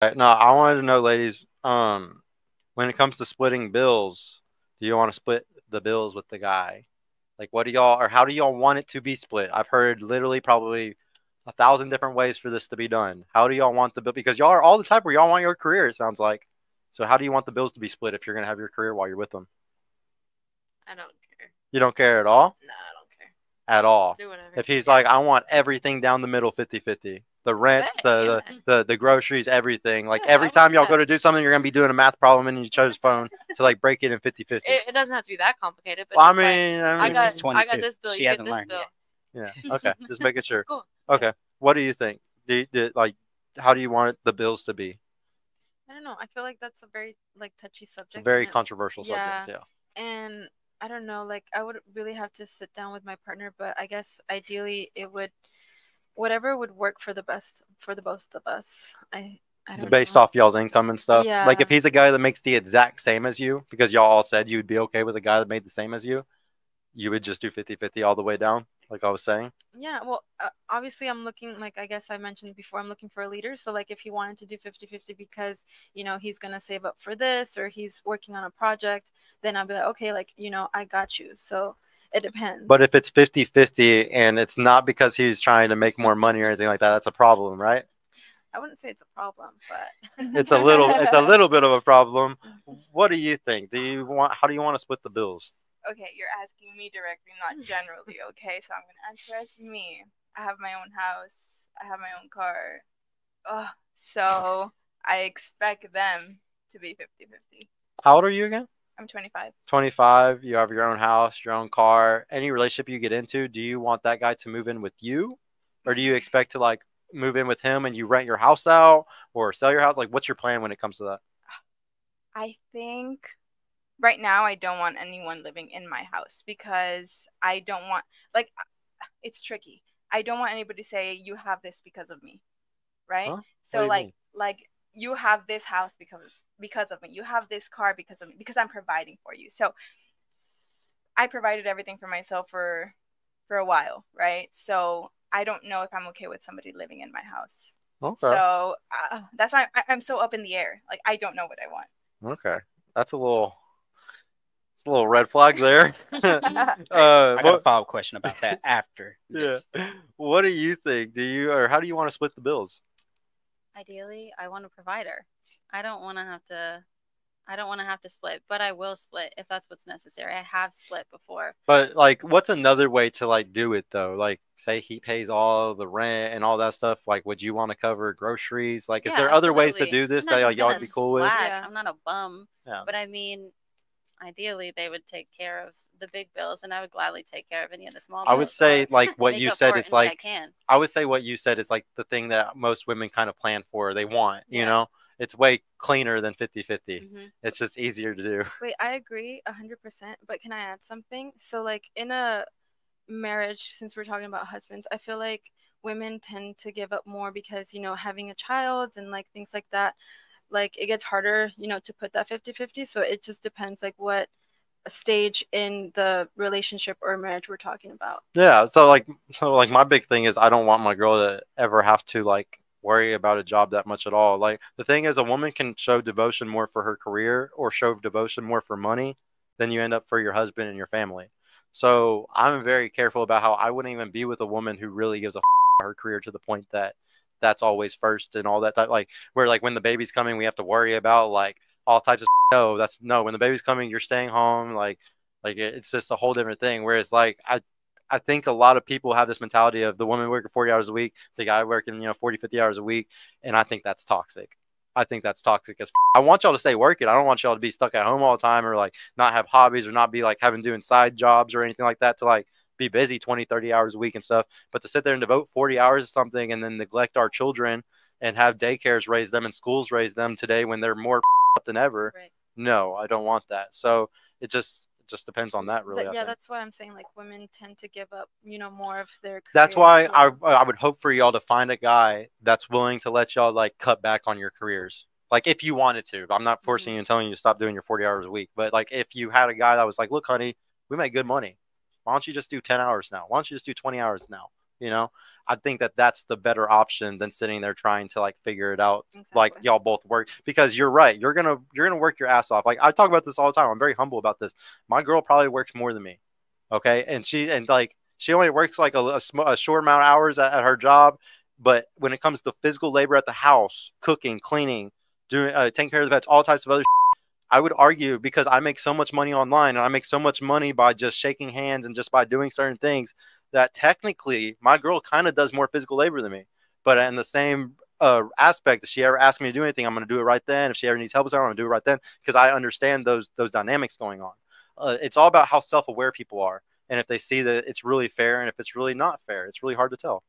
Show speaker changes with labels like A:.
A: No, I wanted to know, ladies, when it comes to splitting bills, do you want to split the bills with the guy? Like, what do y'all, or how do y'all want it to be split? I've heard literally probably 1,000 different ways for this to be done. How do y'all want the bill? Because y'all are all the type where y'all want your career, it sounds like. So, how do you want the bills to be split if you're going to have your career while you're with them?
B: I don't care.
A: You don't care at all?
B: Nah, I don't care.
A: At all.
B: Do whatever.
A: If he's
B: Yeah.
A: like, I want everything down the middle 50-50. The rent,
B: Bet, yeah.
A: the groceries, everything. Like
B: Yeah, I
A: every
B: would
A: time
B: do
A: y'all
B: that.
A: go to do something, you're gonna be doing a math problem and you chose phone to like break it in 50-50.
B: It doesn't have to be that complicated, but
A: Well, I
B: just like,
A: mean,
B: I got,
C: She's
B: I got
C: 22.
B: this bill.
C: She
B: You get
C: hasn't
B: this
C: learned
B: bill.
C: yet.
A: yeah. Okay, just making sure.
B: Cool.
A: Okay, what do you think? Like, how do you want the bills to be?
B: I don't know. I feel like that's a very like touchy
A: It's a
B: subject.
A: very
B: and
A: controversial
B: yeah,
A: subject. Yeah.
B: and I don't know. Like, I would really have to sit down with my partner, but I guess ideally it would whatever would work for the best for the both of us. I don't
A: Based
B: know.
A: off y'all's income and stuff. Like,
B: Yeah.
A: if he's a guy that makes the exact same as you, because y'all all said you'd be okay with a guy that made the same as you would just do 50-50 all the way down, like I was saying.
B: Yeah, well, obviously I'm looking like I guess I mentioned before I'm looking for a leader. So like if he wanted to do 50-50 because, he's going to save up for this or he's working on a project, then I'll be like, okay, like, I got you. So it depends.
A: But if it's 50-50 and it's not because he's trying to make more money or anything like that, that's a problem, right?
B: I wouldn't say it's a problem, but
A: It's a little bit of a problem. What do you think? How do you want to split the bills?
D: Okay, you're asking me directly, not generally, okay? So I'm going to answer as me. I have my own house. I have my own car. So I expect them to be 50-50.
A: How old are you again?
D: I'm 25.
A: 25. You have your own house, your own car. Any relationship you get into, do you want that guy to move in with you? Or do you expect to like move in with him and you rent your house out or sell your house? Like, what's your plan when it comes to that?
D: I think right now I don't want anyone living in my house because I don't want, like, it's tricky. I don't want anybody to say you have this because of me, right?
A: Huh? What do
D: So
A: you mean?
D: like you have this house because of me. You have this car because of me because I'm providing for you. So I provided everything for myself for a while, right? So I don't know if I'm okay with somebody living in my house.
A: Okay.
D: So that's why I'm so up in the air. Like I don't know what I want.
A: Okay. That's it's a little red flag there.
C: I got a follow-up question about that after this.
A: Yeah. What do you think? How do you want to split the bills?
E: Ideally, I want a provider. I don't want to have to. I don't want to have to split, but I will split if that's what's necessary. I have split before.
A: But like, what's another way to like do it though? Like, say he pays all the rent and all that stuff. Like, would you want to cover groceries? Like, is
E: Yeah,
A: there other ways to
E: absolutely.
A: do this
E: I'm not
A: that
E: just
A: like, y'all
E: gonna
A: would be cool with?
E: slack.
B: Yeah.
E: I'm not a bum.
A: Yeah.
E: But I mean, ideally, they would take care of the big bills, and I would gladly take care of any of the small bills.
A: I would say like what
E: make
A: you
E: up
A: said
E: for it
A: is
E: any way I
A: like
E: can.
A: I would say what you said is like the thing that most women kind of plan for. They want, you
E: Yeah.
A: know, it's way cleaner than 50-50.
E: Mhm.
A: It's just easier to do.
B: wait, I agree 100%, but can I add something? So like in a marriage, since we're talking about husbands, I feel like women tend to give up more because, having a child and like things like that, like it gets harder, to put that 50-50. So it just depends like what stage in the relationship or marriage we're talking about.
A: Yeah, so like my big thing is I don't want my girl to ever have to like worry about a job that much at all. Like the thing is a woman can show devotion more for her career or show devotion more for money than you end up for your husband and your family. So I'm very careful about how I wouldn't even be with a woman who really gives a about her career to the point that that's always first and all that type like where like when the baby's coming we have to worry about like all types of no, that's no, when the baby's coming you're staying home like it's just a whole different thing. Whereas like I think a lot of people have this mentality of the woman working 40 hours a week, the guy working 40, 50 hours a week, and I think that's toxic. I think that's toxic as I want y'all to stay working. I don't want y'all to be stuck at home all the time or like not have hobbies or not be like having doing side jobs or anything like that to like be busy 20, 30 hours a week and stuff. But to sit there and devote 40 hours to something and then neglect our children and have daycares raise them and schools raise them today when they're more up than ever.
E: Right.
A: No, I don't want that. So it just depends on that really.
B: Yeah, that's why I'm saying like women tend to give up, more of their
A: That's
B: career.
A: why
B: Yeah.
A: I would hope for y'all to find a guy that's willing to let y'all like cut back on your careers. Like if you wanted to. I'm not forcing you and telling you to stop doing your 40 hours a week. But like if you had a guy that was like, look, honey, we make good money. Why don't you just do 10 hours now? Why don't you just do 20 hours now? You know, I think that that's the better option than sitting there trying to like figure it out.
B: Exactly.
A: Like y'all both work, because you're right. You're gonna work your ass off. Like I talk about this all the time. I'm very humble about this. My girl probably works more than me. Okay, and she only works like a short amount of hours at her job, but when it comes to physical labor at the house, cooking, cleaning, doing taking care of the pets, all types of other I would argue, because I make so much money online and I make so much money by just shaking hands and just by doing certain things, that technically my girl kind of does more physical labor than me. But in the same aspect, if she ever asks me to do anything, I'm going to do it right then. If she ever needs help, I'm going to do it right then, because I understand those dynamics going on. It's all about how self-aware people are, and if they see that it's really fair and if it's really not fair. It's really hard to tell.